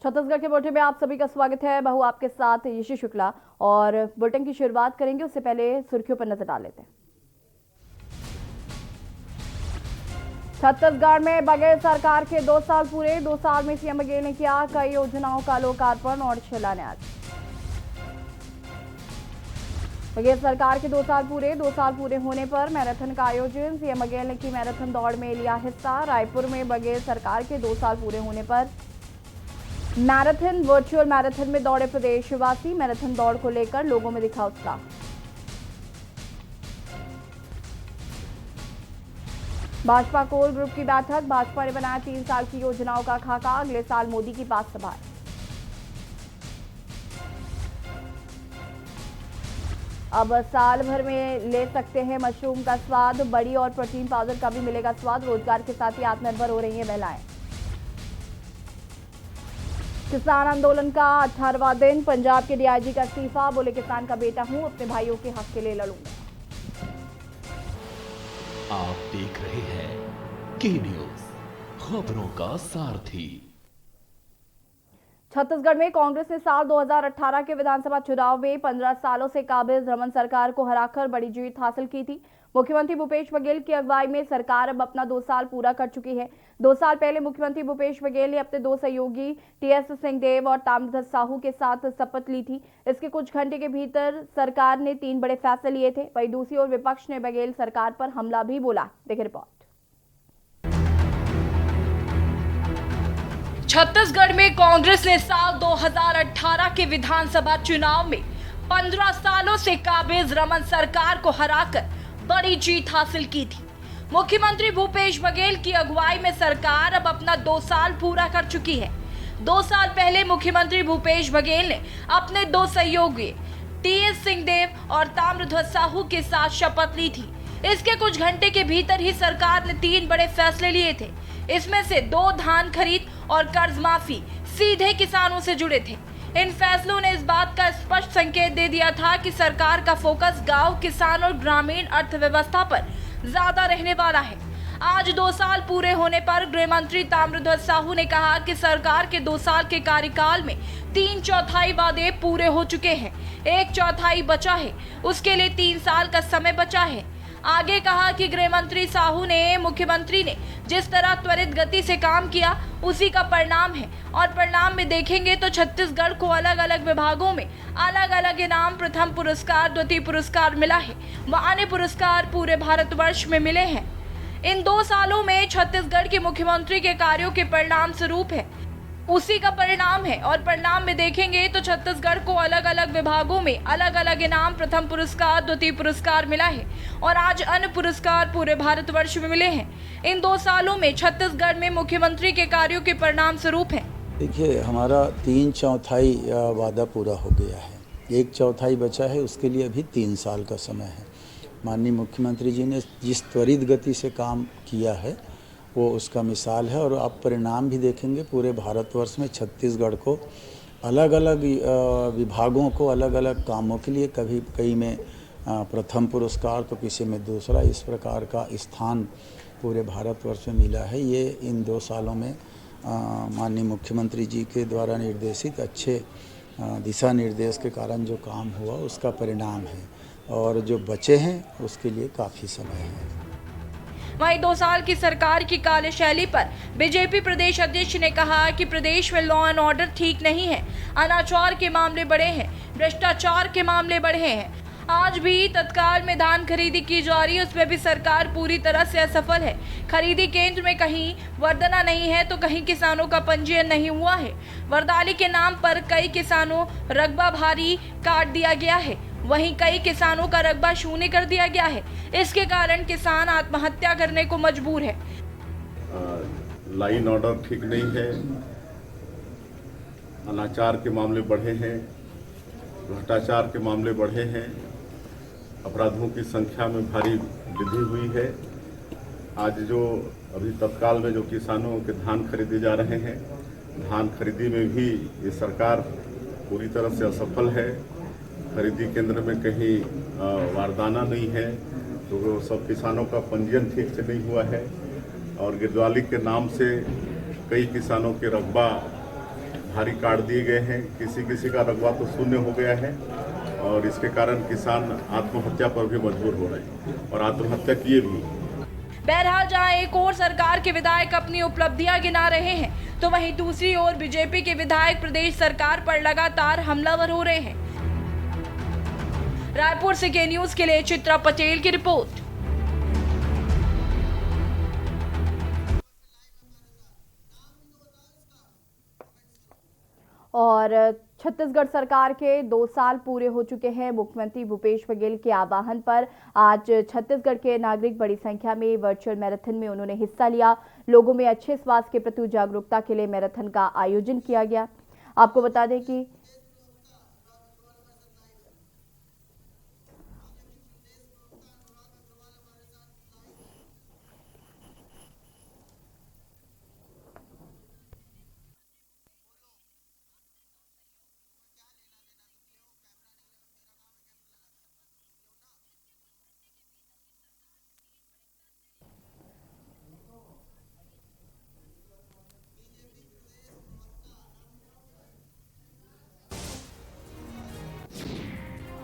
छत्तीसगढ़ के बुलेटिन में आप सभी का स्वागत है। मैं हूं आपके साथ यशी शुक्ला और बुलेटिन की शुरुआत करेंगे उससे पहले सुर्खियों पर नजर डाल लेते हैं। छत्तीसगढ़ में बघेल सरकार के 2 साल पूरे। 2 साल में सीएम बघेल ने किया कई योजनाओं का लोकार्पण और शिलान्यास। बघेल सरकार के 2 साल पूरे। 2 साल पूरे होने पर मैराथन का आयोजन। सीएम बघेल ने की मैराथन दौड़ में लिया हिस्सा। रायपुर में बघेल सरकार के 2 साल पूरे होने पर मैराथन वर्चुअल मैराथन में दौड़े प्रदेशवासी। मैराथन दौड़ को लेकर लोगों में दिखा उत्साह। भाजपा कोर ग्रुप की बैठक। भाजपा ने बनाया 3 साल की योजनाओं का खाका। अगले साल मोदी की 5 सभाएं। अब साल भर में ले सकते हैं मशरूम का स्वाद। बड़ी और प्रोटीन पाउडर का भी मिलेगा स्वाद। रोजगार के साथ ही आत्मनिर्भर हो रही हैं महिलाएं। किसान आंदोलन का 18वां दिन। पंजाब के डीआईजी का इस्तीफा। बोले किसान का बेटा हूं, अपने भाइयों के हक के लिए लड़ूंगा। आप देख रहे हैं के न्यूज, खबरों का सारथी। छत्तीसगढ़ में कांग्रेस ने साल 2018 के विधानसभा चुनाव में 15 सालों से काबिज रमन सरकार को हराकर बड़ी जीत हासिल की थी। मुख्यमंत्री भूपेश बघेल की अगुवाई में सरकार अब अपना 2 साल पूरा कर चुकी है। 2 साल पहले मुख्यमंत्री भूपेश बघेल ने अपने 2 सहयोगी टीएस सिंहदेव और ताम्रध्वज साहू के साथ शपथ ली थी। इसके कुछ घंटे के भीतर सरकार ने 3 बड़े फैसले लिए थे। वहीं दूसरी ओर विपक्ष ने बघेल सरकार पर हमला भी बोला। देखिए रिपोर्ट। छत्तीसगढ़ में कांग्रेस ने साल 2018 के विधानसभा चुनाव में 15 सालों से काबिज रमन सरकार को हराकर बड़ी जीत हासिल की थी। मुख्यमंत्री भूपेश बघेल की अगुवाई में सरकार अब अपना 2 साल पूरा कर चुकी है। 2 साल पहले मुख्यमंत्री भूपेश बघेल ने अपने 2 सहयोगी टीएस सिंहदेव और ताम्रध्वज साहू के साथ शपथ ली थी। इसके कुछ घंटे के भीतर ही सरकार ने 3 बड़े फैसले लिए थे। इसमें से 2 धान खरीद और कर्ज माफी सीधे किसानों से जुड़े थे। इन फैसलों ने इस बात का स्पष्ट संकेत दे दिया था कि सरकार का फोकस गांव, किसान और ग्रामीण अर्थव्यवस्था पर ज्यादा रहने वाला है। आज 2 साल पूरे होने पर गृह मंत्री ताम्रध्वज साहू ने कहा कि सरकार के 2 साल के कार्यकाल में 3/4 वादे पूरे हो चुके हैं। 1/4 बचा है, उसके लिए 3 साल का समय बचा है। आगे कहा कि गृह मंत्री साहू ने मुख्यमंत्री ने जिस तरह त्वरित गति से काम किया उसी का परिणाम है और परिणाम में देखेंगे तो छत्तीसगढ़ को अलग अलग विभागों में अलग अलग इनाम, प्रथम पुरस्कार, द्वितीय पुरस्कार मिला है व अन्य पुरस्कार पूरे भारतवर्ष में मिले हैं। इन 2 सालों में छत्तीसगढ़ के मुख्यमंत्री के कार्यों के परिणाम स्वरूप है, उसी का परिणाम है और परिणाम में देखेंगे तो छत्तीसगढ़ को अलग अलग विभागों में अलग अलग इनाम, प्रथम पुरस्कार, द्वितीय पुरस्कार मिला है और आज अन्य पुरस्कार पूरे भारतवर्ष में मिले हैं। इन 2 सालों में छत्तीसगढ़ में मुख्यमंत्री के कार्यों के परिणाम स्वरूप है। देखिए, हमारा 3/4 वादा पूरा हो गया है। 1/4 बचा है, उसके लिए अभी 3 साल का समय है। माननीय मुख्यमंत्री जी ने जिस त्वरित गति से काम किया है वो उसका मिसाल है और आप परिणाम भी देखेंगे। पूरे भारतवर्ष में छत्तीसगढ़ को अलग अलग विभागों को अलग अलग कामों के लिए कई में प्रथम पुरस्कार तो किसी में दूसरा, इस प्रकार का स्थान पूरे भारतवर्ष में मिला है। ये इन 2 सालों में माननीय मुख्यमंत्री जी के द्वारा निर्देशित अच्छे दिशा निर्देश के कारण जो काम हुआ उसका परिणाम है और जो बचे हैं उसके लिए काफ़ी समय है। वहीं 2 साल की सरकार की कार्यशैली पर बीजेपी प्रदेश अध्यक्ष ने कहा कि प्रदेश में लॉ एंड ऑर्डर ठीक नहीं है, अनाचार के मामले बढ़े हैं, भ्रष्टाचार के मामले बढ़े हैं। आज भी तत्काल में धान खरीदी की जा रही है, उसमें भी सरकार पूरी तरह से असफल है। खरीदी केंद्र में कहीं वर्दना नहीं है तो कहीं किसानों का पंजीयन नहीं हुआ है। वरदाली के नाम पर कई किसानों रकबा भारी काट दिया गया है, वहीं कई किसानों का रकबा शून्य कर दिया गया है। इसके कारण किसान आत्महत्या करने को मजबूर है। लाइन ऑर्डर ठीक नहीं है, अनाचार के मामले बढ़े हैं, भ्रष्टाचार के मामले बढ़े हैं, अपराधों की संख्या में भारी वृद्धि हुई है। आज जो अभी तत्काल में जो किसानों के धान खरीदे जा रहे हैं, धान खरीदी में भी ये सरकार पूरी तरह से असफल है। खरीदी केंद्र में कहीं वारदाना नहीं है, तो सब किसानों का पंजीयन ठीक से नहीं हुआ है और गिरदावरी के नाम से कई किसानों के रकबा भारी काट दिए गए हैं। किसी किसी का रकबा तो शून्य हो गया है और इसके कारण किसान आत्महत्या पर भी मजबूर हो रहे हैं और आत्महत्या किए भी। बहरहाल जहां एक ओर सरकार के विधायक अपनी उपलब्धियां गिना रहे हैं तो वहीं दूसरी ओर बीजेपी के विधायक प्रदेश सरकार पर लगातार हमलावर हो रहे हैं। रायपुर से के न्यूज के लिए चित्रा पटेल की रिपोर्ट। और छत्तीसगढ़ सरकार के 2 साल पूरे हो चुके हैं। मुख्यमंत्री भूपेश बघेल के आह्वान पर आज छत्तीसगढ़ के नागरिक बड़ी संख्या में वर्चुअल मैराथन में उन्होंने हिस्सा लिया। लोगों में अच्छे स्वास्थ्य के प्रति जागरूकता के लिए मैराथन का आयोजन किया गया। आपको बता दें कि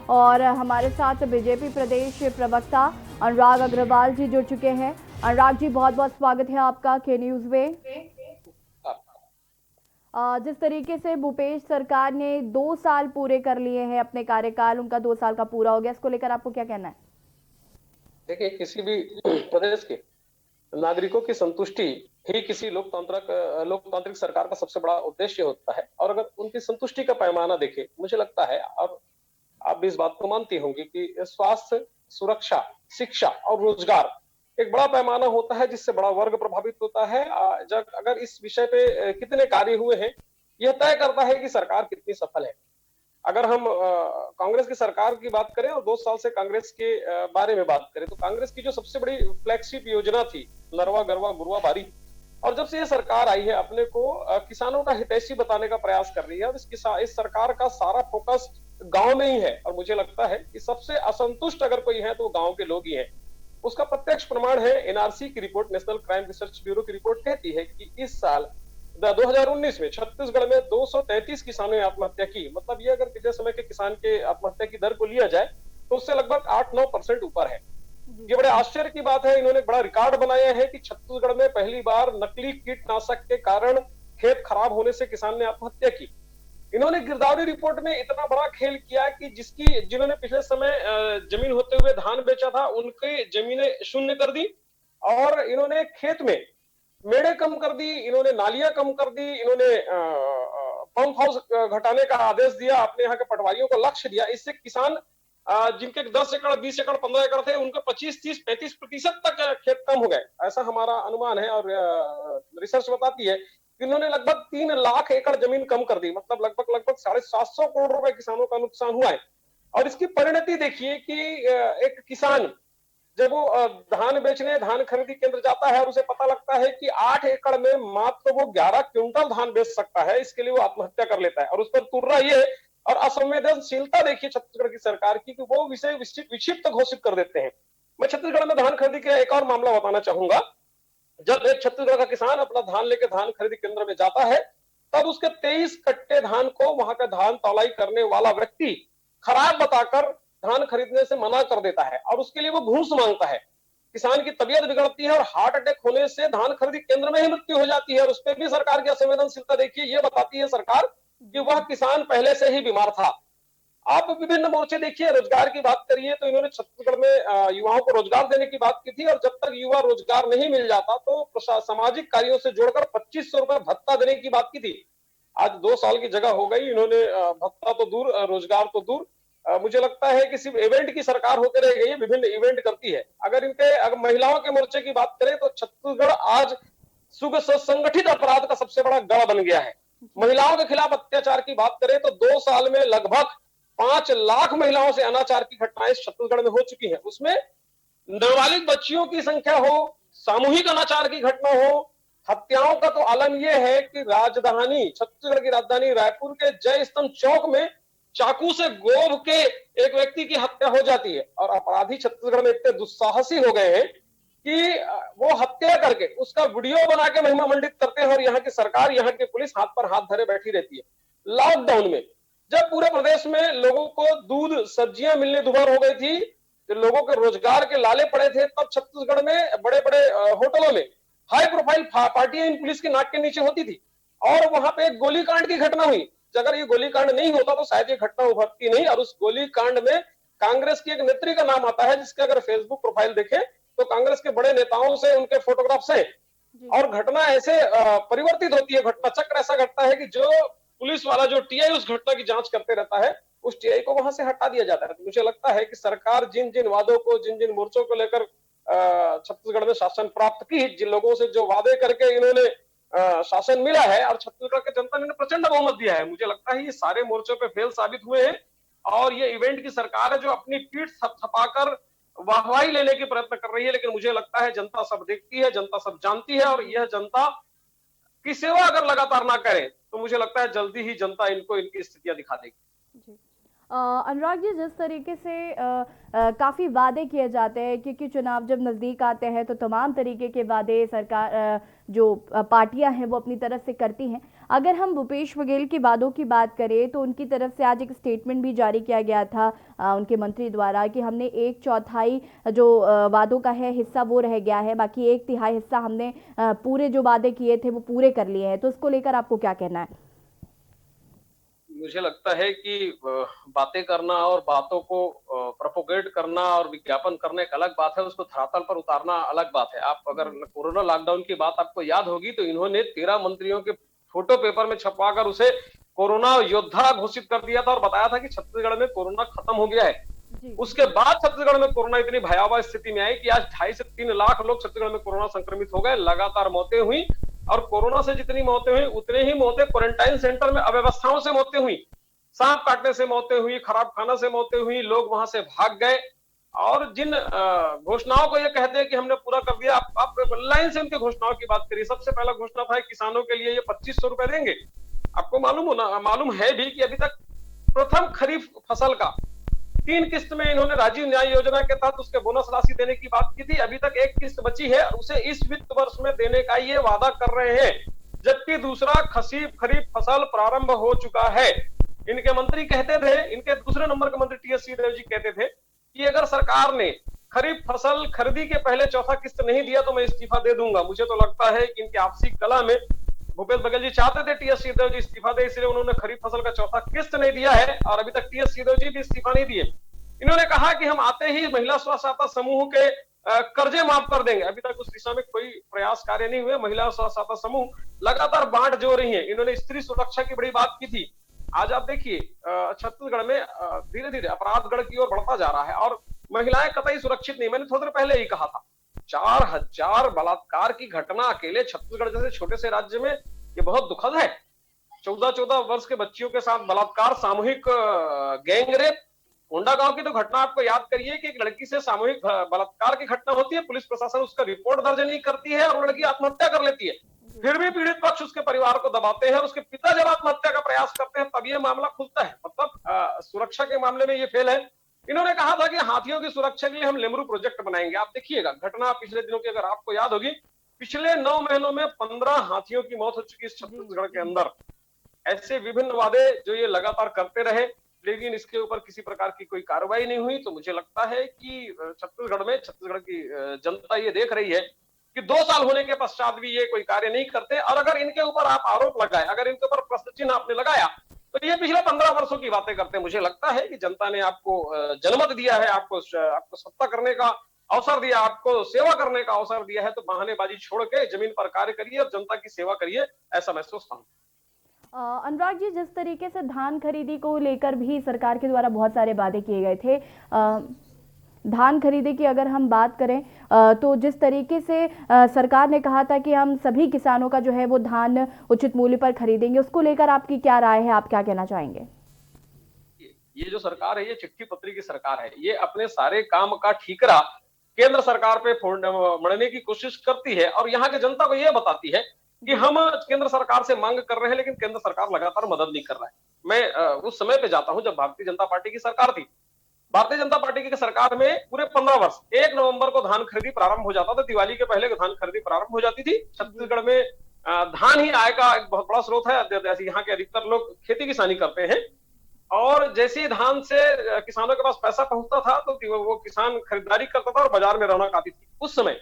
और हमारे साथ बीजेपी प्रदेश प्रवक्ता अनुराग अग्रवाल जी जुड़ चुके हैं। अनुराग जी, बहुत बहुत स्वागत है आपका के न्यूज में। जिस तरीके से भूपेश सरकार ने 2 साल पूरे कर लिए हैं अपने कार्यकाल, उनका 2 साल का पूरा हो गया, इसको लेकर आपको क्या कहना है? देखिए, किसी भी प्रदेश के नागरिकों की संतुष्टि ही किसी लोकतांत्रिक सरकार का सबसे बड़ा उद्देश्य होता है। और अगर उनकी संतुष्टि का पैमाना देखें, मुझे लगता है, और आप भी इस बात को मानती होंगी, कि स्वास्थ्य, सुरक्षा, शिक्षा और रोजगार एक बड़ा पैमाना होता है जिससे बड़ा वर्ग प्रभावित होता है। अगर इस विषय पे कितने कार्य हुए हैं, यह तय करता है कि सरकार कितनी सफल है। अगर हम कांग्रेस की सरकार की बात करें और 2 साल से कांग्रेस के बारे में बात करें, तो कांग्रेस की जो सबसे बड़ी फ्लैगशिप योजना थी, नरवा गरवा गुरवा बारी, और जब से ये सरकार आई है, अपने को किसानों का हितैषी बताने का प्रयास कर रही है। और इस सरकार का सारा फोकस गांव में ही है। और मुझे लगता है कि सबसे असंतुष्ट अगर कोई है तो गांव के लोग ही हैं। उसका प्रत्यक्ष प्रमाण है एनआरसी की report, national crime research bureau की रिपोर्ट कहती है कि इस साल 2019 में छत्तीसगढ़ में 233 किसानों ने आत्महत्या की। मतलब ये अगर पिछले समय के किसान के आत्महत्या की दर को लिया जाए तो उससे लगभग 8-9% ऊपर है। ये बड़े आश्चर्य की बात है। इन्होंने बड़ा रिकॉर्ड बनाया है कि छत्तीसगढ़ में पहली बार नकली कीटनाशक के कारण खेत खराब होने से किसान ने आत्महत्या की। इन्होंने गिरदावरी रिपोर्ट में इतना बड़ा खेल किया कि जिन्होंने पिछले समय जमीन होते हुए धान बेचा था, उनकी जमीनें शून्य कर दी। और इन्होंने खेत में मेड़े कम कर दी, इन्होंने नालियां कम कर दी, इन्होंने पंप हाउस घटाने का आदेश दिया, अपने यहाँ के पटवारियों को लक्ष्य दिया। इससे किसान जिनके 10 एकड़, 20 एकड़, 15 एकड़ थे, उनके 25, 30, 35% तक खेत कम हो गए, ऐसा हमारा अनुमान है। और रिसर्च बताती है कि इन्होंने लगभग 3 लाख एकड़ जमीन कम कर दी। मतलब लगभग 750 करोड़ रुपए किसानों का नुकसान हुआ है। और इसकी परिणति देखिए कि एक किसान जब वो धान बेचने धान खरीदी केंद्र जाता है और उसे पता लगता है कि 8 एकड़ में मात्र वो 11 क्विंटल धान बेच सकता है, इसके लिए वो आत्महत्या कर लेता है। और उस पर तुर्रा ये और असंवेदनशीलता देखिए छत्तीसगढ़ की सरकार की, कि वो विषय विक्षिप्त घोषित कर देते हैं। मैं छत्तीसगढ़ में धान खरीदी का एक और मामला बताना चाहूंगा। जब एक छत्तीसगढ़ का किसान अपना धान लेके धान खरीदी केंद्र में जाता है, तब उसके 23 कट्टे धान को वहां का धान तौलाई करने वाला व्यक्ति खराब बताकर धान खरीदने से मना कर देता है और उसके लिए वो घूस मांगता है। किसान की तबीयत बिगड़ती है और हार्ट अटैक होने से धान खरीदी केंद्र में ही मृत्यु हो जाती है। और उस पर भी सरकार की असंवेदनशीलता देखिए। ये बताती है सरकार कि वह किसान पहले से ही बीमार था। आप विभिन्न मोर्चे देखिए, रोजगार की बात करिए तो इन्होंने छत्तीसगढ़ में युवाओं को रोजगार देने की बात की थी। और जब तक युवा रोजगार नहीं मिल जाता तो सामाजिक कार्यों से जोड़कर 2500 रुपए भत्ता देने की बात की थी। आज 2 साल की जगह हो गई, इन्होंने भत्ता तो दूर, रोजगार तो दूर। मुझे लगता है कि सिर्फ इवेंट की सरकार होकर रह गई है, विभिन्न इवेंट करती है। अगर महिलाओं के मोर्चे की बात करें तो छत्तीसगढ़ आज संगठित अपराध का सबसे बड़ा गढ़ बन गया है। महिलाओं के खिलाफ अत्याचार की बात करें तो 2 साल में लगभग 5 लाख महिलाओं से अनाचार की घटनाएं छत्तीसगढ़ में हो चुकी हैं। उसमें नाबालिग बच्चियों की संख्या हो, सामूहिक अनाचार की घटना हो, हत्याओं का तो आलम यह है कि छत्तीसगढ़ की राजधानी रायपुर के जय स्तंभ चौक में चाकू से गोभ के एक व्यक्ति की हत्या हो जाती है। और अपराधी छत्तीसगढ़ में इतने दुस्साहसी हो गए हैं कि वो हत्या करके उसका वीडियो बना के महिमा मंडित करते हैं और यहाँ की सरकार, यहाँ की पुलिस हाथ पर हाथ धरे बैठी रहती है। लॉकडाउन में जब पूरे प्रदेश में लोगों को दूध सब्जियां मिलने दुभर हो गई थी, जो लोगों के रोजगार के लाले पड़े थे, तब छत्तीसगढ़ में बड़े बड़े होटलों में हाई प्रोफाइल पार्टियां इन पुलिस की नाक के नीचे होती थी और वहां पे एक गोलीकांड की घटना हुई। अगर ये गोलीकांड नहीं होता तो शायद ये घटना उभरती नहीं। और उस गोलीकांड में कांग्रेस की एक नेत्री का नाम आता है, जिसके अगर फेसबुक प्रोफाइल देखें तो कांग्रेस के बड़े नेताओं से उनके फोटोग्राफ्स हैं। और घटना ऐसे परिवर्तित होती है, घटना चक्र ऐसा घटता है कि जो पुलिस वाला जो टीआई उस घटना की जांच करते रहता है, उस टीआई को वहां से हटा दिया जाता है। तो मुझे लगता है कि सरकार जिन जिन वादों को, जिन जिन मोर्चों को लेकर छत्तीसगढ़ में शासन प्राप्त की, जिन लोगों से जो वादे करके इन्होंने शासन मिला है और छत्तीसगढ़ के जनता ने प्रचंड बहुमत दिया है, मुझे लगता है ये सारे मोर्चों पे फेल साबित हुए हैं। और ये इवेंट की सरकार है जो अपनी पीठ थपथपाकर वाहवाही लेने की प्रयत्न कर रही है, लेकिन मुझे लगता है जनता सब देखती है, जनता सब जानती है। और यह जनता की सेवा अगर लगातार ना करें तो मुझे लगता है जल्दी ही जनता इनको इनकी स्थितियां दिखा देगी। जी। अनुराग जी, जिस तरीके से काफ़ी वादे किए जाते हैं, क्योंकि चुनाव जब नज़दीक आते हैं तो तमाम तरीके के वादे सरकार जो पार्टियां हैं वो अपनी तरफ से करती हैं। अगर हम भूपेश बघेल के वादों की बात करें तो उनकी तरफ से आज एक स्टेटमेंट भी जारी किया गया था उनके मंत्री द्वारा कि हमने 1/4 जो वादों का है हिस्सा वो रह गया है, बाकी 1/3 हिस्सा हमने पूरे जो वादे किए थे वो पूरे कर लिए हैं। तो उसको लेकर आपको क्या कहना है? मुझे लगता है कि बातें करना और बातों को प्रोपोगेट करना और विज्ञापन करना एक अलग बात है, उसको धरातल पर उतारना अलग बात है। आप अगर कोरोना लॉकडाउन की बात आपको याद होगी तो इन्होंने 13 मंत्रियों के फोटो पेपर में छपवाकर उसे कोरोना योद्धा घोषित कर दिया था और बताया था कि छत्तीसगढ़ में कोरोना खत्म हो गया है। उसके बाद छत्तीसगढ़ में कोरोना इतनी भयावह स्थिति में आई कि आज 2.5 से 3 लाख लोग छत्तीसगढ़ में कोरोना संक्रमित हो गए, लगातार मौतें हुई। और कोरोना से जितनी मौतें हुई उतने ही मौतें क्वारंटाइन सेंटर में अव्यवस्थाओं से मौतें हुई, सांप काटने से मौतें हुई, खराब खाना से मौतें हुई, लोग वहां से भाग गए। और जिन घोषणाओं को ये कहते हैं कि हमने पूरा कर दिया, आप लाइन से उनके घोषणाओं की बात करिए। सबसे पहला घोषणा था किसानों के लिए ये 2500 रुपए देंगे। आपको मालूम है भी कि अभी तक प्रथम खरीफ फसल का 3 किस्त में इन्होंने राजीव न्याय योजना के तहत उसके बोनस राशि देने की बात की थी। अभी तक 1 किस्त बची है और उसे इस वित्त वर्ष में देने का ये वादा कर रहे हैं, जबकि दूसरा खरीफ फसल प्रारंभ हो चुका है। इनके मंत्री कहते थे, इनके दूसरे नंबर के मंत्री टीएस सिंहदेव जी कहते थे कि अगर सरकार ने खरीफ फसल खरीदी के पहले चौथा किस्त नहीं दिया तो मैं इस्तीफा दे दूंगा। मुझे तो लगता है कि इनकी आपसी कला में भूपेश बघेल जी चाहते थे टीएस सिंहदेव जी इस्तीफा दे, इसलिए उन्होंने खरीफ फसल का चौथा किस्त नहीं दिया है और अभी तक टीएस सिंहदेव जी भी इस्तीफा नहीं दिए। इन्होंने कहा कि हम आते ही महिला स्व सहायता समूह के कर्जे माफ कर देंगे। अभी तक उस दिशा में कोई प्रयास कार्य नहीं हुए। महिला स्व सहायता समूह लगातार बांट जो रही है। इन्होंने स्त्री सुरक्षा की बड़ी बात की थी। आज आप देखिए छत्तीसगढ़ में धीरे धीरे अपराध गढ़ की ओर बढ़ता जा रहा है और महिलाएं कतई सुरक्षित नहीं। मैंने थोड़ी देर पहले ही कहा था, 4000 बलात्कार की घटना अकेले छत्तीसगढ़ जैसे छोटे से राज्य में, ये बहुत दुखद है। 14 वर्ष के बच्चियों के साथ बलात्कार, सामूहिक गैंग रेप। कोंडा गांव की तो घटना आपको याद करिए कि एक लड़की से सामूहिक बलात्कार की घटना होती है, पुलिस प्रशासन उसका रिपोर्ट दर्ज नहीं करती है और लड़की आत्महत्या कर लेती है। फिर भी पीड़ित पक्ष उसके परिवार को दबाते हैं और उसके पिता जब आत्महत्या का प्रयास करते हैं तब ये मामला खुलता है। मतलब सुरक्षा के मामले में ये फेल है। इन्होंने कहा था कि हाथियों की सुरक्षा के लिए हम लेमरू प्रोजेक्ट बनाएंगे। आप देखिएगा घटना पिछले दिनों की अगर आपको याद होगी, पिछले 9 महीनों में 15 हाथियों की मौत हो चुकी है छत्तीसगढ़ के अंदर। ऐसे विभिन्न वादे जो ये लगातार करते रहे, लेकिन इसके ऊपर किसी प्रकार की कोई कार्रवाई नहीं हुई। तो मुझे लगता है कि छत्तीसगढ़ की जनता ये देख रही है कि 2 साल होने के पश्चात भी ये कोई कार्य नहीं करते। और अगर इनके ऊपर आप आरोप लगाए, अगर इनके ऊपर प्रश्न चिन्ह आपने लगाया तो ये पिछले 15 वर्षों की बातें करते हैं। मुझे लगता है कि जनता ने आपको जनमत दिया है, आपको सत्ता करने का अवसर दिया, आपको सेवा करने का अवसर दिया है, तो बहानेबाजी छोड़ के जमीन पर कार्य करिए और जनता की सेवा करिए, ऐसा मैं सोचता हूँ। अनुराग जी, जिस तरीके से धान खरीदी को लेकर भी सरकार के द्वारा बहुत सारे वादे किए गए थे, धान खरीदी की अगर हम बात करें तो जिस तरीके से सरकार ने कहा था कि हम सभी किसानों का जो है वो धान उचित मूल्य पर खरीदेंगे, उसको लेकर आपकी क्या राय है? आप क्या कहना चाहेंगे? ये जो सरकार है ये चिट्ठी पत्री की सरकार है। ये अपने सारे काम का ठीकरा केंद्र सरकार पे मढ़ने की कोशिश करती है और यहाँ की जनता को ये बताती है कि हम केंद्र सरकार से मांग कर रहे हैं, लेकिन केंद्र सरकार लगातार मदद नहीं कर रहा है। मैं उस समय पे जाता हूँ जब भारतीय जनता पार्टी की सरकार थी। भारतीय जनता पार्टी की सरकार में पूरे 15 वर्ष 1 नवंबर को धान खरीदी प्रारंभ हो जाता था, दिवाली के पहले धान खरीदी प्रारंभ हो जाती थी। छत्तीसगढ़ में धान ही आय का एक बहुत बड़ा स्रोत है। जैसे यहाँ के अधिकतर लोग खेती किसानी करते हैं और जैसे ही धान से किसानों के पास पैसा पहुंचता था तो वो किसान खरीदारी करता था और बाजार में रौनक आती थी। उस समय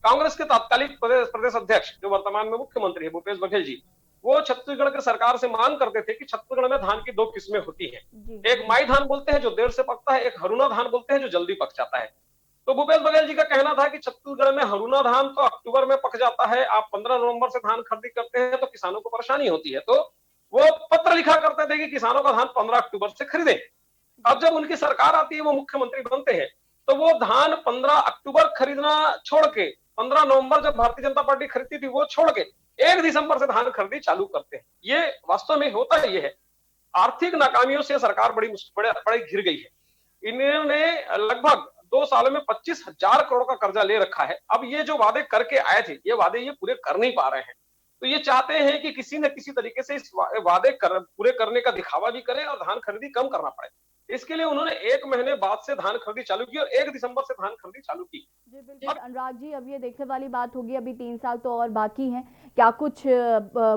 कांग्रेस के तात्कालिक प्रदेश अध्यक्ष जो वर्तमान में मुख्यमंत्री है भूपेश बघेल जी, वो छत्तीसगढ़ की सरकार से मांग करते थे कि छत्तीसगढ़ में धान की 2 किस्में होती हैं। एक माई धान बोलते हैं जो देर से पकता है, एक हरूना धान बोलते हैं जो जल्दी पक जाता है। तो भूपेश बघेल जी का कहना था कि छत्तीसगढ़ में हरूना धान तो अक्टूबर में पक जाता है, आप 15 नवंबर से धान खरीदी करते हैं तो किसानों को परेशानी होती है। तो वो पत्र लिखा करते थे कि किसानों का धान 15 अक्टूबर से खरीदें। अब जब उनकी सरकार आती है, वो मुख्यमंत्री बनते हैं, तो वो धान 15 अक्टूबर खरीदना छोड़ के 15 नवंबर जब भारतीय जनता पार्टी खरीदती थी वो छोड़ के 1 दिसंबर से धान खरीदी चालू करते हैं। ये वास्तव में होता ये है। आर्थिक नाकामियों से सरकार बड़ी घिर गई है। इन्होंने लगभग 2 सालों में 25,000 करोड़ का कर्जा ले रखा है। अब ये जो वादे करके आए थे, ये वादे ये पूरे कर नहीं पा रहे हैं। तो ये चाहते हैं कि किसी न किसी तरीके से इस वादे पूरे करने का दिखावा भी करें और धान खरीदी कम करना पड़े। इसके लिए उन्होंने 1 महीने बाद से धान खरीदी चालू की और 1 दिसंबर से धान खरीदी चालू की। जी बिल्कुल अनुराग जी, अब ये देखने वाली बात होगी, अभी 3 साल तो और बाकी हैं, क्या कुछ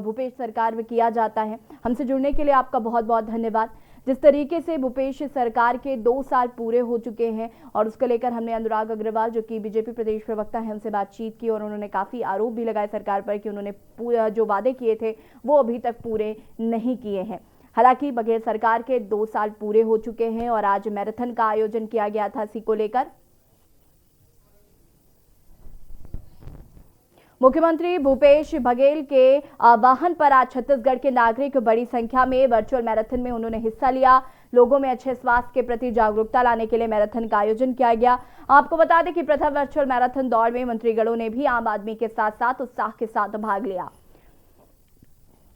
भूपेश सरकार में किया जाता है। हमसे जुड़ने के लिए आपका बहुत बहुत धन्यवाद। जिस तरीके से भूपेश सरकार के 2 साल पूरे हो चुके हैं और उसको लेकर हमने अनुराग अग्रवाल जो कि बीजेपी प्रदेश प्रवक्ता हैं उनसे बातचीत की और उन्होंने काफ़ी आरोप भी लगाए सरकार पर कि उन्होंने जो वादे किए थे वो अभी तक पूरे नहीं किए हैं। हालांकि बघेल सरकार के 2 साल पूरे हो चुके हैं और आज मैराथन का आयोजन किया गया था इसी को लेकर। मुख्यमंत्री भूपेश बघेल के आह्वान पर आज छत्तीसगढ़ के नागरिक बड़ी संख्या में वर्चुअल मैराथन में उन्होंने हिस्सा लिया। लोगों में अच्छे स्वास्थ्य के प्रति जागरूकता लाने के लिए मैराथन का आयोजन किया गया। आपको बता दें कि प्रथम वर्चुअल मैराथन दौड़ में मंत्रीगणों ने भी आम आदमी के साथ साथ उत्साह के साथ भाग लिया।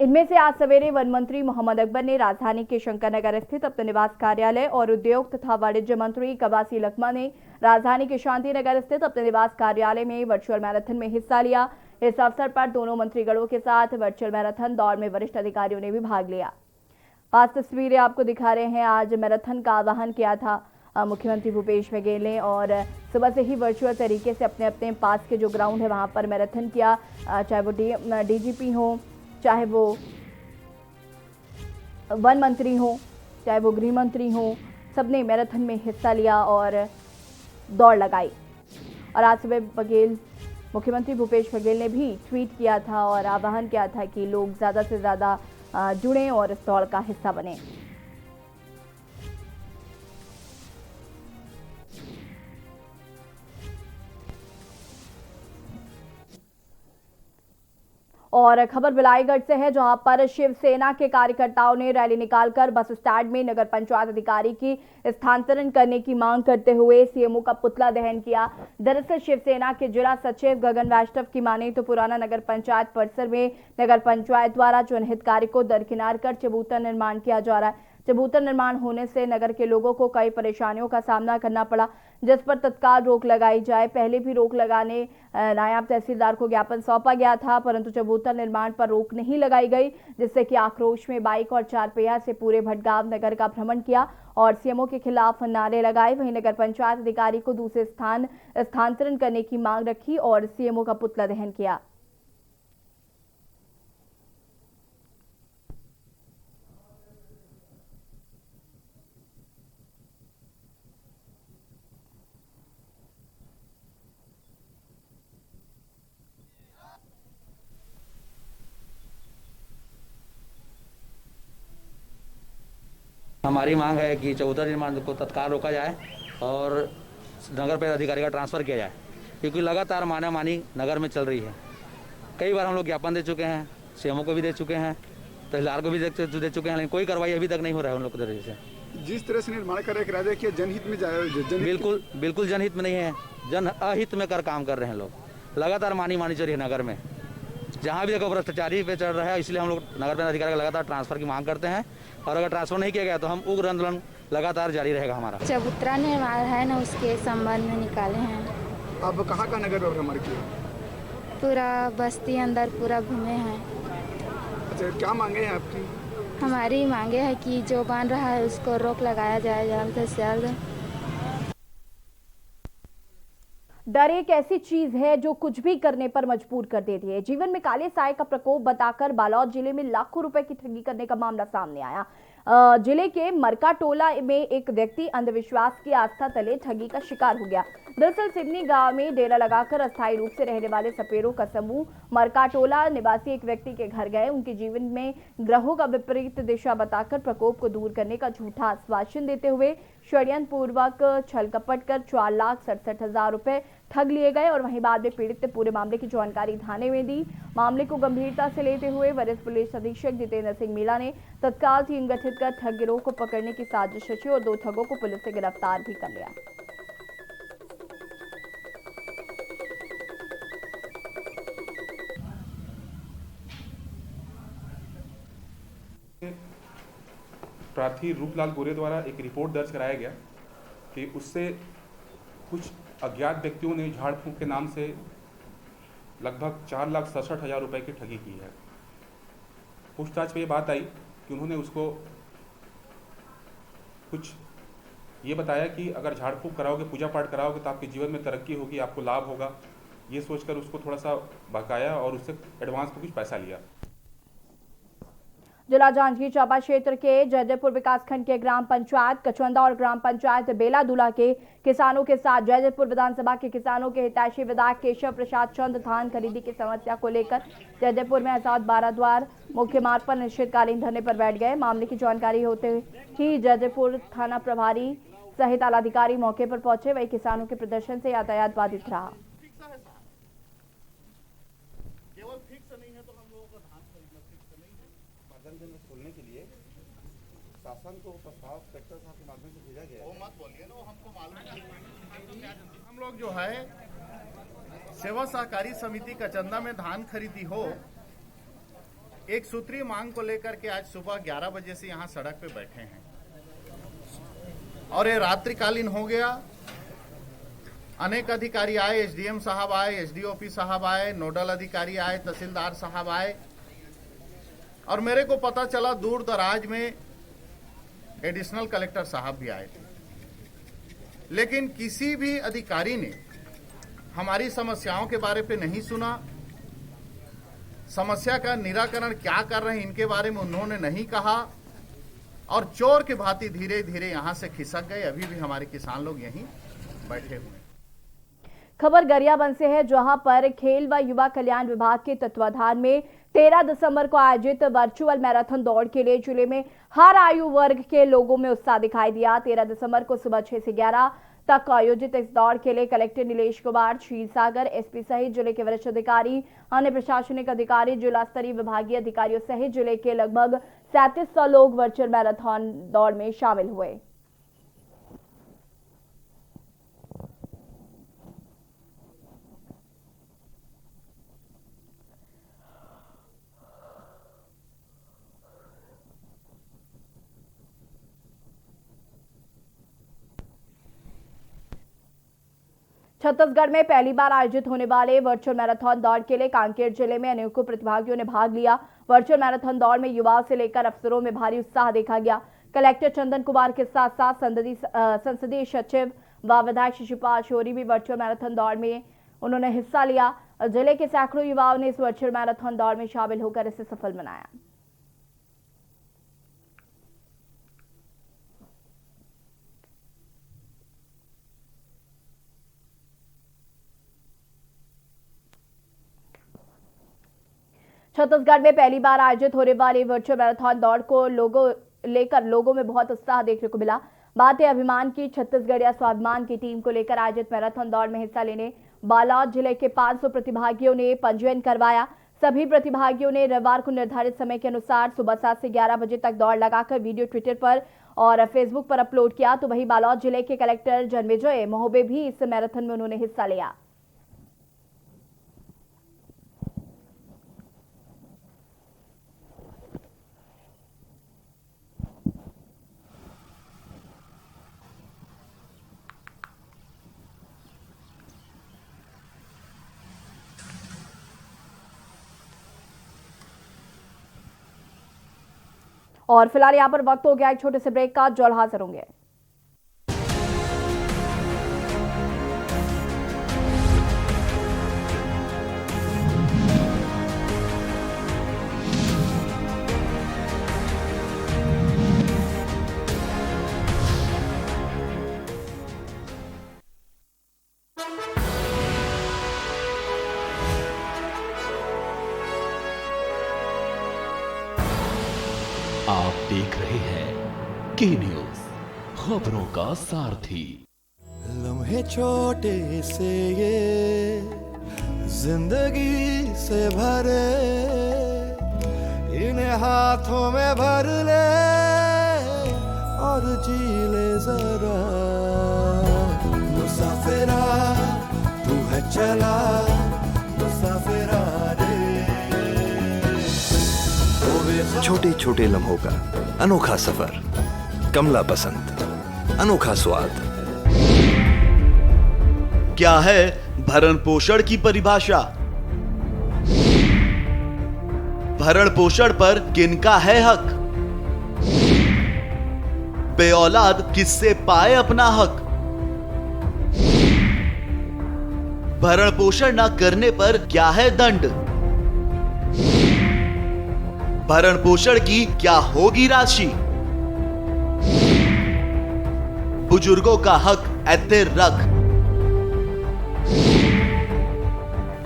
इनमें से आज सवेरे वन मंत्री मोहम्मद अकबर ने राजधानी के शंकरनगर स्थित अपने निवास कार्यालय और उद्योग तथा वाणिज्य मंत्री कवासी लखमा ने राजधानी के शांतिनगर स्थित अपने निवास कार्यालय में वर्चुअल मैराथन में हिस्सा लिया। इस अवसर पर दोनों मंत्रीगणों के साथ वर्चुअल मैराथन दौड़ में वरिष्ठ अधिकारियों ने भी भाग लिया। 5 तस्वीरें आपको दिखा रहे हैं। आज मैराथन का आह्वान किया था मुख्यमंत्री भूपेश बघेल ने और सुबह से ही वर्चुअल तरीके से अपने अपने पास के जो ग्राउंड है वहां पर मैराथन किया। चाहे वो डीजीपी हो, चाहे वो वन मंत्री हो, चाहे वो गृह मंत्री हो, सबने मैराथन में हिस्सा लिया और दौड़ लगाई। और आज सुबह मुख्यमंत्री भूपेश बघेल ने भी ट्वीट किया था और आह्वान किया था कि लोग ज़्यादा से ज़्यादा जुड़ें और इस दौड़ का हिस्सा बने। और खबर बिलाईगढ़ से है, जहां पर शिवसेना के कार्यकर्ताओं ने रैली निकालकर बस स्टैंड में नगर पंचायत अधिकारी की स्थानांतरण करने की मांग करते हुए सीएमओ का पुतला दहन किया। दरअसल शिवसेना के जिला सचिव गगन वैष्णव की माने तो पुराना नगर पंचायत परिसर में नगर पंचायत द्वारा जनहित कार्य को दरकिनार कर चबूतरा निर्माण किया जा रहा है। चबूतरा निर्माण होने से नगर के लोगों को कई परेशानियों का सामना करना पड़ा, जिस पर तत्काल रोक लगाई जाए। पहले भी रोक लगाने नायब तहसीलदार को ज्ञापन सौंपा गया था, परंतु चबूतरा निर्माण पर रोक नहीं लगाई गई, जिससे कि आक्रोश में बाइक और 4 पहिया से पूरे भटगांव नगर का भ्रमण किया और सीएमओ के खिलाफ नारे लगाए। वहीं नगर पंचायत अधिकारी को दूसरे स्थानांतरण करने की मांग रखी और सीएमओ का पुतला दहन किया। हमारी मांग है कि चबूतरा निर्माण को तत्काल रोका जाए और नगर पंचायत अधिकारी का ट्रांसफ़र किया जाए, क्योंकि लगातार मानामानी नगर में चल रही है। कई बार हम लोग ज्ञापन दे चुके हैं, सीएमओ को भी दे चुके हैं, तहसीलदार को भी दे चुके हैं, लेकिन कोई कार्रवाई अभी तक नहीं हो रहा है उन लोग की तरफ से। जिस तरह से निर्माण कर रहे हैं कि जनहित में जाए, बिल्कुल जनहित में नहीं है, जन अहित में काम कर रहे हैं लोग। लगातार मानी चल रही है नगर में, जहाँ भी देखो भ्रष्टाचारी पे चल रहा है। इसलिए हम लोग नगर पंचायत अधिकारी का लगातार ट्रांसफ़र की मांग करते हैं और अगर ट्रांसफ़र नहीं किया गया तो हम उग्र आंदोलन लगातार जारी रहेगा हमारा। चबूतरा निर्माण है ना, उसके संबंध में निकाले हैं। अब कहाँ का नगर भ्रमण किया? पूरा बस्ती अंदर पूरा घूमे हैं। अच्छा, क्या मांगे हैं आपकी? हमारी मांगे है कि जो बन रहा है उसको रोक लगाया जाए जल्द से जल्द डर एक ऐसी चीज है जो कुछ भी करने पर मजबूर कर देती है। जीवन में काले साए का प्रकोप बताकर बालोद जिले में लाखों रुपए की ठगी करने का मामला सामने आया। जिले के मरकाटोला में एक व्यक्ति अंधविश्वास की आस्था तले ठगी का शिकार हो गया। दरअसल सिवनी गांव में डेरा लगाकर अस्थायी रूप से रहने वाले सपेरों का समूह मरकाटोला निवासी एक व्यक्ति के घर गए। उनके जीवन में ग्रहों का विपरीत दिशा बताकर प्रकोप को दूर करने का झूठा आश्वासन देते हुए षड्यंत्र पूर्वक छल कपट कर 4,67,000 रुपए ठग लिए गए और वहीं बाद में पीड़ित ने पूरे मामले की जानकारी थाने में दी। मामले को गंभीरता से लेते हुए वरिष्ठ पुलिस अधीक्षक जितेंद्र सिंह मीणा ने तत्काल टीम गठित कर ठग गिरोह को पकड़ने की साजिश रची और 2 ठगों को पुलिस ने गिरफ्तार भी कर लिया। प्रार्थी रूपलाल गोरे द्वारा एक रिपोर्ट दर्ज कराया गया कि उससे कुछ अज्ञात व्यक्तियों ने झाड़ फूंक के नाम से लगभग 4,67,000 रुपए की ठगी की है। पूछताछ में ये बात आई कि उन्होंने उसको कुछ ये बताया कि अगर झाड़ फूंक कराओगे, पूजा पाठ कराओगे तो आपके जीवन में तरक्की होगी, आपको लाभ होगा। ये सोचकर उसको थोड़ा सा बकाया और उससे एडवांस में कुछ पैसा लिया। जिला जांजगीर चांपा क्षेत्र के जयदेवपुर विकासखंड के ग्राम पंचायत कचवंदा और ग्राम पंचायत बेलादुला के किसानों के साथ जयदेवपुर विधानसभा के किसानों के हितैषी विधायक केशव प्रसाद चंद धान खरीदी की समस्या को लेकर जयदेवपुर में आजाद बाराद्वार मुख्य मार्ग पर अनिश्चितकालीन धरने पर बैठ गए। मामले की जानकारी होते ही जयदेवपुर थाना प्रभारी सहित आलाधिकारी मौके पर पहुंचे। वही किसानों के प्रदर्शन से यातायात बाधित रहा। खोलने के लिए शासन को प्रस्ताव कलेक्टर साहब के माध्यम से भेजा गया है। वो मत बोलिए ना, हमको मालूम है। हम लोग जो है सेवा सहकारी समिति कचंदा में धान खरीदी हो एक सूत्रीय मांग को लेकर के आज सुबह 11 बजे से यहाँ सड़क पे बैठे हैं और ये रात्रिकालीन हो गया। अनेक अधिकारी आए, एसडीएम साहब आए, एसडीओपी साहब आए, नोडल अधिकारी आए, तहसीलदार साहब आए और मेरे को पता चला दूर दराज में एडिशनल कलेक्टर साहब भी आए थे, लेकिन किसी भी अधिकारी ने हमारी समस्याओं के बारे पे नहीं सुना। समस्या का निराकरण क्या कर रहे हैं इनके बारे में उन्होंने नहीं कहा और चोर के भांति धीरे धीरे यहां से खिसक गए। अभी भी हमारे किसान लोग यहीं बैठे हुए हैं। खबर गरियाबंद से है, जहां पर खेल व युवा कल्याण विभाग के तत्वाधान में 13 दिसंबर को आयोजित वर्चुअल मैराथन दौड़ के लिए जिले में हर आयु वर्ग के लोगों में उत्साह दिखाई दिया। 13 दिसंबर को सुबह 6 से 11 तक आयोजित इस दौड़ के लिए कलेक्टर नीलेश कुमार क्षीरसागर, एसपी सहित जिले के वरिष्ठ अधिकारी, अन्य प्रशासनिक अधिकारी, जिला स्तरीय विभागीय अधिकारियों सहित जिले के लगभग 3700 लोग वर्चुअल मैराथन दौड़ में शामिल हुए। छत्तीसगढ़ में पहली बार आयोजित होने वाले वर्चुअल मैराथन दौड़ के लिए कांकेर जिले में अनेकों प्रतिभागियों ने भाग लिया। वर्चुअल मैराथन दौड़ में युवाओं से लेकर अफसरों में भारी उत्साह देखा गया। कलेक्टर चंदन कुमार के साथ साथ संसदीय सचिव व विधायक शिशुपाल शौरी भी वर्चुअल मैराथन दौड़ में उन्होंने हिस्सा लिया। जिले के सैकड़ों युवाओं ने इस वर्चुअल मैराथन दौड़ में शामिल होकर इसे सफल बनाया। छत्तीसगढ़ में पहली बार आयोजित होने वाली वर्चुअल मैराथन दौड़ को लोगों में बहुत उत्साह देखने को मिला। बात है अभिमान की। छत्तीसगढ़ या स्वाभिमान की टीम को लेकर आयोजित मैराथन दौड़ में हिस्सा लेने बालोद जिले के 500 प्रतिभागियों ने पंजीयन करवाया। सभी प्रतिभागियों ने रविवार को निर्धारित समय के अनुसार सुबह 7 से 11 बजे तक दौड़ लगाकर वीडियो ट्विटर पर और फेसबुक पर अपलोड किया। तो वहीं बालोद जिले के कलेक्टर जन्मेजय मोहबे भी इस मैराथन में उन्होंने हिस्सा लिया। और फिलहाल यहाँ पर वक्त हो गया एक छोटे से ब्रेक का। जल्द हाजिर होंगे। आप देख रहे हैं के न्यूज, खबरों का सारथी। लम्हे छोटे से ये जिंदगी से भरे, इन्हें हाथों में भर ले और जी ले जरा। मुसाफिरा तू है चला, मुसाफिरा रे। छोटे छोटे लम्हों का अनोखा सफर, कमला पसंद, अनोखा स्वाद। क्या है भरण पोषण की परिभाषा? भरण पोषण पर किनका है हक? बेऔलाद किससे पाए अपना हक? भरण पोषण न करने पर क्या है दंड? भरण पोषण की क्या होगी राशि? बुजुर्गों का हक ऐते रख।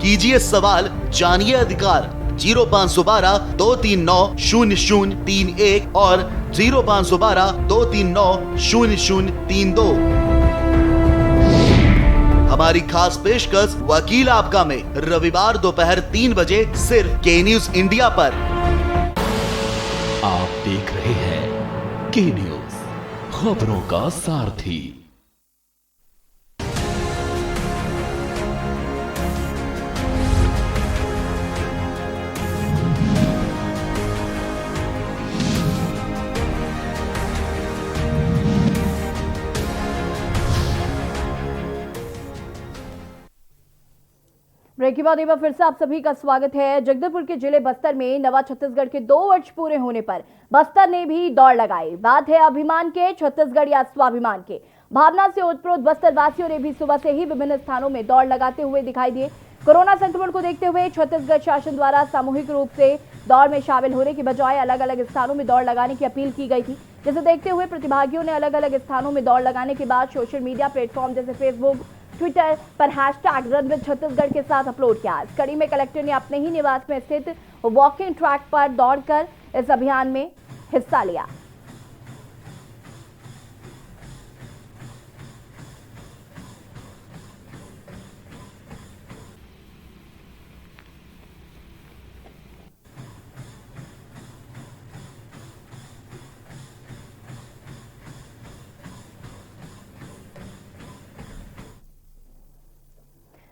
कीजिए सवाल, जानिए अधिकार। 0512 239 0031 और 0512 239 0032। हमारी खास पेशकश वकील आपका में रविवार दोपहर 3 बजे सिर्फ के न्यूज इंडिया पर। आप देख रहे हैं के न्यूज, खबरों का सारथी। ब्रेक के बाद एक बार फिर से आप सभी का स्वागत है। जगदलपुर के जिले बस्तर में नवा छत्तीसगढ़ के 2 वर्ष पूरे होने पर बस्तर ने भी दौड़ लगाई। बात है अभिमान के, छत्तीसगढ़ या स्वाभिमान के। भावना से ओतप्रोत बस्तर वासियों ने भी सुबह से ही विभिन्न स्थानों में दौड़ लगाते हुए दिखाई दिए। कोरोना संक्रमण को देखते हुए छत्तीसगढ़ शासन द्वारा सामूहिक रूप से दौड़ में शामिल होने की बजाय अलग अलग स्थानों में दौड़ लगाने की अपील की गई थी, जिसे देखते हुए प्रतिभागियों ने अलग अलग स्थानों में दौड़ लगाने के बाद सोशल मीडिया प्लेटफॉर्म जैसे फेसबुक, ट्विटर पर हैशटैग रन विद छत्तीसगढ़ के साथ अपलोड किया। इस कड़ी में कलेक्टर ने अपने ही निवास में स्थित वॉकिंग ट्रैक पर दौड़कर इस अभियान में हिस्सा लिया।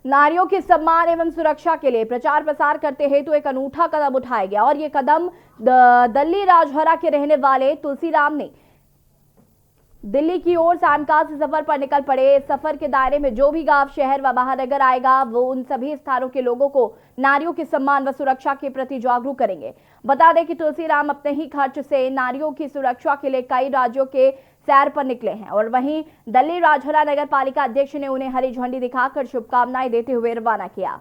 नारियों के सम्मान एवं सुरक्षा के लिए प्रचार प्रसार करते हेतु एक अनूठा कदम उठाया गया और ये कदम दल्ली राजहरा के रहने वाले तुलसीराम ने दिल्ली की ओर सानकाज से सफर पर निकल पड़े। इस सफर के दायरे में जो भी गांव, शहर व महानगर आएगा वो उन सभी स्थानों के लोगों को नारियों के सम्मान व सुरक्षा के प्रति जागरूक करेंगे। बता दें कि तुलसीराम अपने ही खर्च से नारियों की सुरक्षा के लिए कई राज्यों के सैर पर निकले हैं और वहीं दल्ली राजहरा नगर पालिका अध्यक्ष ने उन्हें हरी झंडी दिखाकर शुभकामनाएं देते हुए रवाना किया।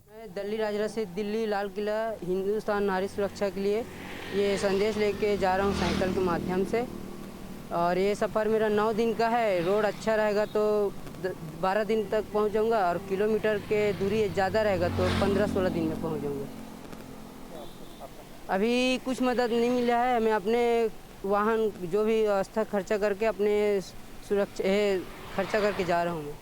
मैं दल्ली राजहरा से दिल्ली लाल किला हिंदुस्तान नारी सुरक्षा के लिए ये संदेश लेके जा रहा हूँ साइकिल के माध्यम से। और ये सफ़र मेरा 9 दिन का है। रोड अच्छा रहेगा तो 12 दिन तक पहुँच जाऊँगा और किलोमीटर के दूरी ज़्यादा रहेगा तो 15-16 दिन में पहुँच जाऊँगा। अभी कुछ मदद नहीं मिला है। मैं अपने वाहन जो भी व्यवस्था खर्चा करके अपने सुरक्षा खर्चा करके जा रहा हूँ।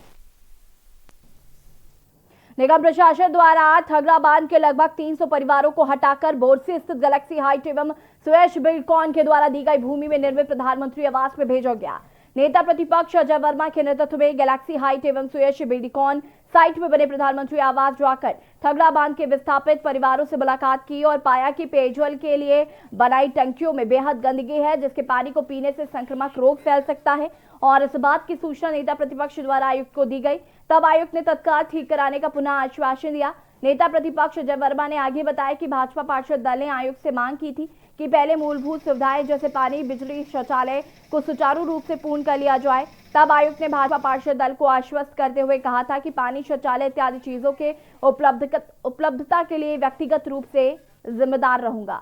निगम प्रशासन द्वारा थगरा बांध के लगभग 300 परिवारों को हटाकर बोरसी स्थित गैलेक्सी हाइट एवं सुयश बिल्डकॉन के द्वारा दी गई भूमि में निर्मित प्रधानमंत्री आवास में भेजा गया। नेता प्रतिपक्ष अजय वर्मा के नेतृत्व में गैलेक्सी हाइट एवं सुयश बिल्डकॉन साइट में बने प्रधानमंत्री आवास जाकर थगरा बांध के विस्थापित परिवारों से मुलाकात की और पाया कि पेयजल के लिए बनाई टंकियों में बेहद गंदगी है, जिसके पानी को पीने से संक्रामक रोग फैल सकता है। और इस बात की सूचना नेता प्रतिपक्ष द्वारा आयुक्त को दी गई। तब आयुक्त ने तत्काल ठीक कराने का पुनः आश्वासन दिया। नेता प्रतिपक्ष अजय वर्मा ने आगे बताया कि भाजपा पार्षद दल ने आयुक्त से मांग की थी कि पहले मूलभूत सुविधाएं जैसे पानी, बिजली, शौचालय को सुचारू रूप से पूर्ण कर लिया जाए। तब आयुक्त ने भाजपा पार्षद दल को आश्वस्त करते हुए कहा था कि पानी, शौचालय इत्यादि चीजों के उपलब्धता के लिए व्यक्तिगत रूप से जिम्मेदार रहूंगा।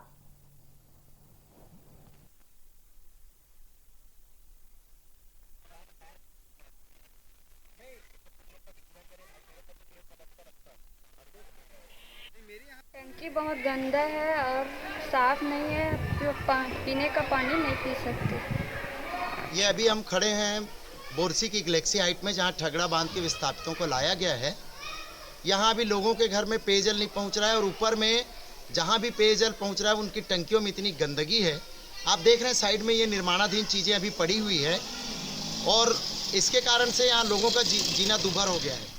टंकी बहुत गंदा है और साफ नहीं है, जो पीने का पानी नहीं पी सकते। ये अभी हम खड़े हैं बोरसी की गैलेक्सी हाइट में, जहाँ ठगड़ा बांध के विस्थापितों को लाया गया है। यहाँ अभी लोगों के घर में पेयजल नहीं पहुँच रहा है, और ऊपर में जहाँ भी पेयजल पहुँच रहा है उनकी टंकियों में इतनी गंदगी है। आप देख रहे हैं साइड में ये निर्माणाधीन चीज़ें अभी पड़ी हुई है, और इसके कारण से यहाँ लोगों का जीना दूभर हो गया है।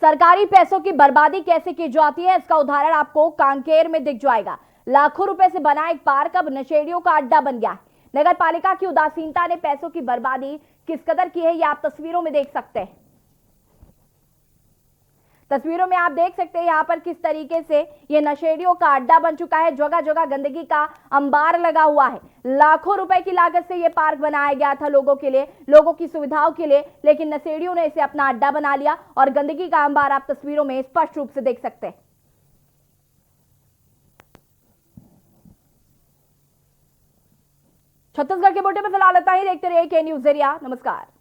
सरकारी पैसों की बर्बादी कैसे की जाती है, इसका उदाहरण आपको कांकेर में दिख जाएगा। लाखों रुपए से बना एक पार्क अब नशेड़ियों का अड्डा बन गया है। नगर पालिका की उदासीनता ने पैसों की बर्बादी किस कदर की है, ये आप तस्वीरों में देख सकते हैं। तस्वीरों में आप देख सकते हैं यहाँ पर किस तरीके से ये नशेड़ियों का अड्डा बन चुका है। जगह जगह गंदगी का अंबार लगा हुआ है। लाखों रुपए की लागत से ये पार्क बनाया गया था लोगों के लिए, लोगों की सुविधाओं के लिए, लेकिन नशेड़ियों ने इसे अपना अड्डा बना लिया और गंदगी का अंबार आप तस्वीरों में स्पष्ट रूप से देख सकते हैं। छत्तीसगढ़ के बुलेटिन में फिलहाल इतना ही। देखते रहिए के न्यूज़ ज़रिया। नमस्कार।